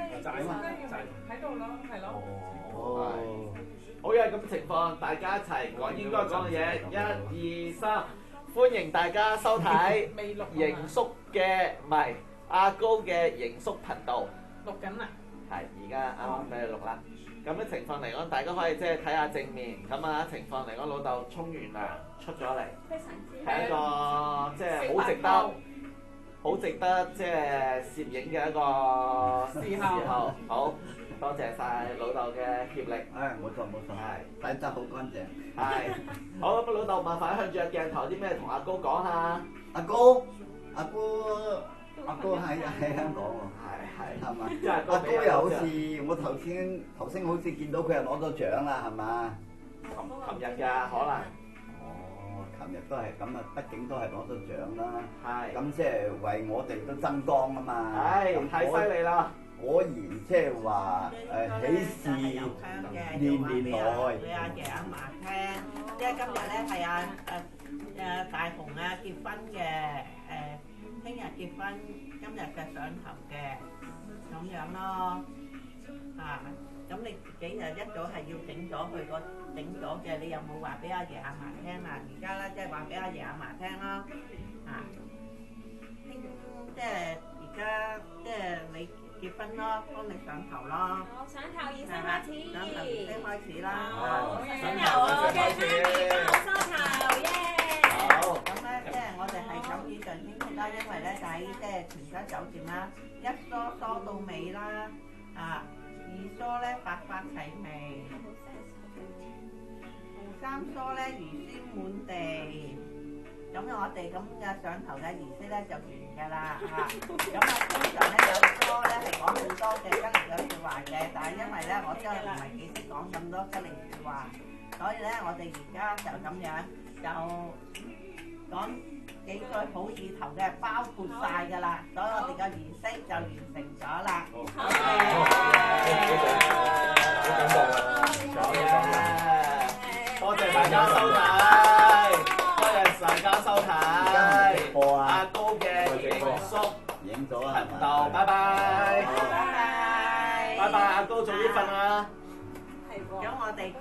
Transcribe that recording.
喺度咯，係咯。哦，好嘅，咁情況大家一齊講應該講嘅嘢，一二三，歡迎大家收睇盈叔嘅唔係阿高嘅盈叔頻道。錄緊啦。係，而家啱啱俾你錄啦。咁嘅情況嚟講，大家可以即係睇下正面。咁啊情況嚟講，老豆沖完涼出咗嚟，係一個即係好值得即係攝影嘅一個時候。好，多謝晒老豆嘅協力。冇錯，係洗得好乾淨。係，好咁老豆麻煩向住個鏡頭啲咩同阿高講下。阿哥喺香港喎，係嘛？阿高又好似我頭先好似見到佢又攞咗獎啦，係嘛？琴日㗎可能。哦，琴日都係咁啊，畢竟都係攞咗獎啦。係。咁即係為我哋都增光啊嘛。係，太犀利啦！果然即係話喜事年年來。俾阿爺阿嫲聽，即係今日咧係大雄結婚嘅聽日結婚，今日嘅上頭嘅咁樣咯，咁你自己就一早係要整咗嘅，你有冇話俾阿爺阿嫲聽啊？而家咧即係話俾阿爺阿嫲聽咯，即係而家即係你結婚咯，幫你上頭咯。好，上頭儀式開始。上頭儀式開始啦。好，先由我嘅媽咪幫我梳頭，耶！好。咁咧，即係我哋係咁以上先決啦，因為咧就喺即係全家酒店啦，一梳到尾啦，二梳咧白髮齊眉，三梳咧魚鮮滿地。咁我哋咁嘅上頭嘅儀式咧就完㗎啦，咁通常咧有梳咧係講好多嘅吉利嘅説話嘅，但係因為咧我真係唔係幾識講咁多吉利説話，所以咧我哋而家就咁樣就講幾句好意頭嘅，包括晒㗎啦，所以我哋嘅儀式就完成咗啦。好嘅，多謝大家收睇。大家收睇阿高嘅盈叔頻道，拜拜，拜拜，阿高早啲瞓啦。咁我哋。